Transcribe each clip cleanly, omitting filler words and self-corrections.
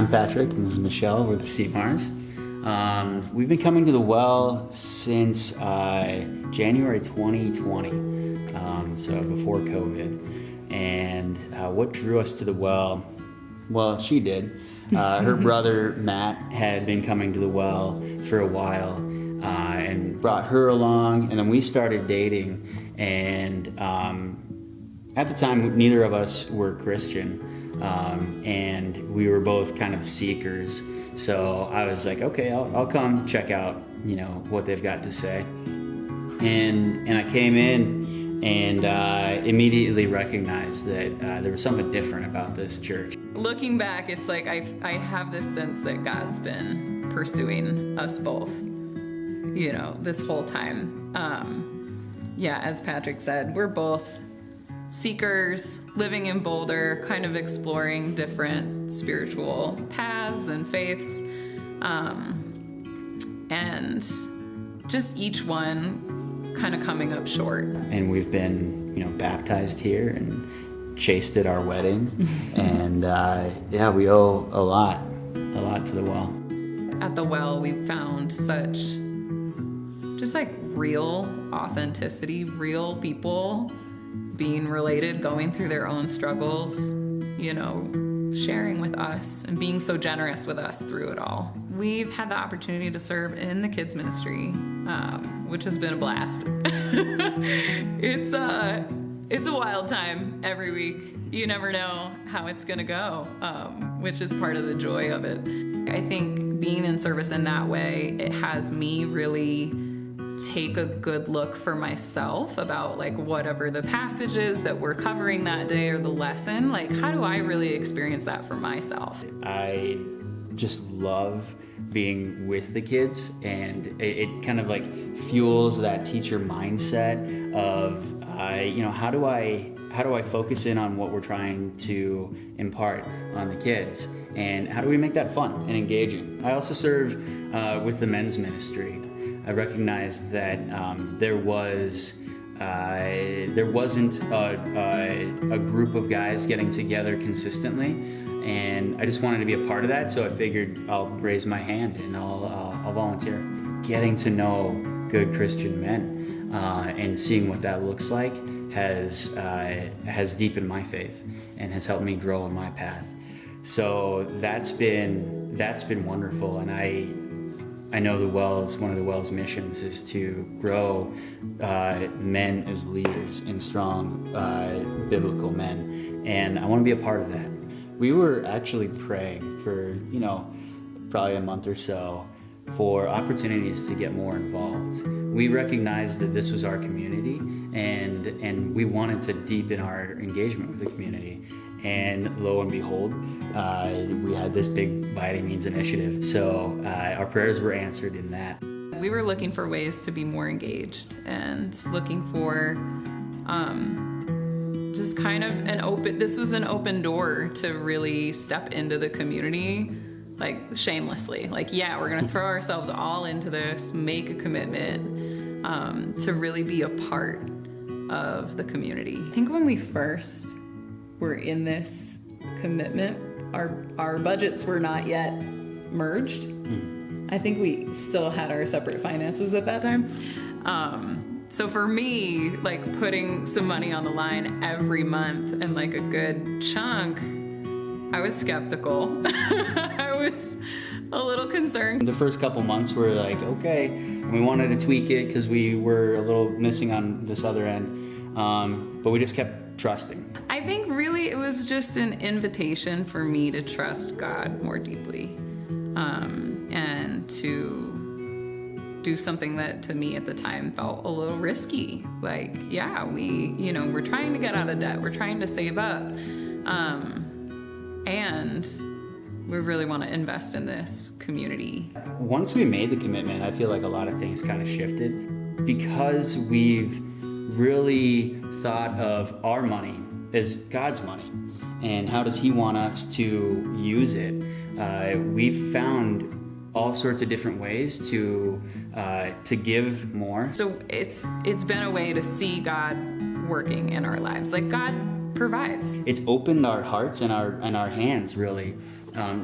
I'm Patrick, and this is Michelle. We're the Seamars. We've been coming to the well since January 2020, so before COVID. And what drew us to the well? Well, she did. Her brother Matt had been coming to the well for a while and brought her along, and then we started dating. And at the time, neither of us were Christian. And we were both kind of seekers. So I was like, okay, I'll come check out, what they've got to say. And I came in and immediately recognized that there was something different about this church. Looking back, it's like I have this sense that God's been pursuing us both, this whole time. As Patrick said, we're both seekers, living in Boulder, kind of exploring different spiritual paths and faiths, and just each one kind of coming up short. And we've been, baptized here and chased at our wedding, and we owe a lot to the well. At the well, we found such just like real authenticity, real people being related, going through their own struggles, sharing with us and being so generous with us through it all. We've had the opportunity to serve in the kids ministry, which has been a blast. It's a wild time every week. You never know how it's gonna go, which is part of the joy of it. I think being in service in that way, it has me really take a good look for myself about whatever the passage is that we're covering that day or the lesson, how do I really experience that for myself? I just love being with the kids, and it kind of fuels that teacher mindset of how do I focus in on what we're trying to impart on the kids, and how do we make that fun and engaging? I also serve with the men's ministry. I recognized that there wasn't a group of guys getting together consistently, and I just wanted to be a part of that. So I figured I'll raise my hand and I'll volunteer. Getting to know good Christian men and seeing what that looks like has deepened my faith and has helped me grow in my path. So that's been wonderful, and I know the Well's, one of the Well's missions is to grow men as leaders and strong biblical men, and I want to be a part of that. We were actually praying for, probably a month or so for opportunities to get more involved. We recognized that this was our community, and we wanted to deepen our engagement with the community. And lo and behold, we had this big By Any Means initiative. So our prayers were answered in that. We were looking for ways to be more engaged and looking for just kind of this was an open door to really step into the community, shamelessly. We're gonna throw ourselves all into this, make a commitment to really be a part of the community. I think when we first were in this commitment, our budgets were not yet merged. I think we still had our separate finances at that time. So for me, putting some money on the line every month and a good chunk, I was skeptical. I was a little concerned. The first couple months were okay, and we wanted to tweak it because we were a little missing on this other end, but we just kept trusting. I think really it was just an invitation for me to trust God more deeply, and to do something that to me at the time felt a little risky. We're trying to get out of debt, we're trying to save up, and we really want to invest in this community. Once we made the commitment, I feel like a lot of things kind of shifted because we've really thought of our money as God's money, and how does He want us to use it. We've found all sorts of different ways to give more. So it's been a way to see God working in our lives. God provides. It's opened our hearts and our hands really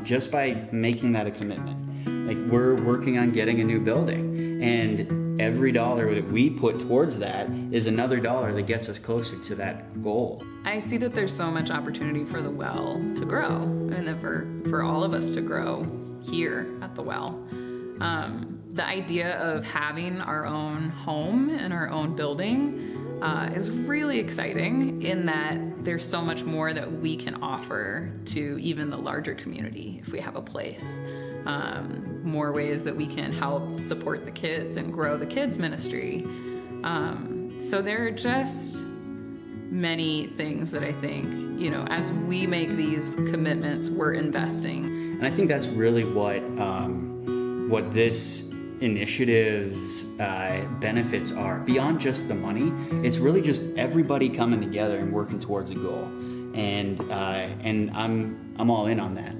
just by making that a commitment. Like, we're working on getting a new building, and every dollar that we put towards that is another dollar that gets us closer to that goal. I see that there's so much opportunity for the well to grow, and that for all of us to grow here at the well. The idea of having our own home and our own building is really exciting, in that there's so much more that we can offer to even the larger community if we have a place. More ways that we can help support the kids and grow the kids ministry. So there are just many things that I think, as we make these commitments, we're investing. And I think that's really what this initiative's benefits are. Beyond just the money, it's really just everybody coming together and working towards a goal. And I'm all in on that.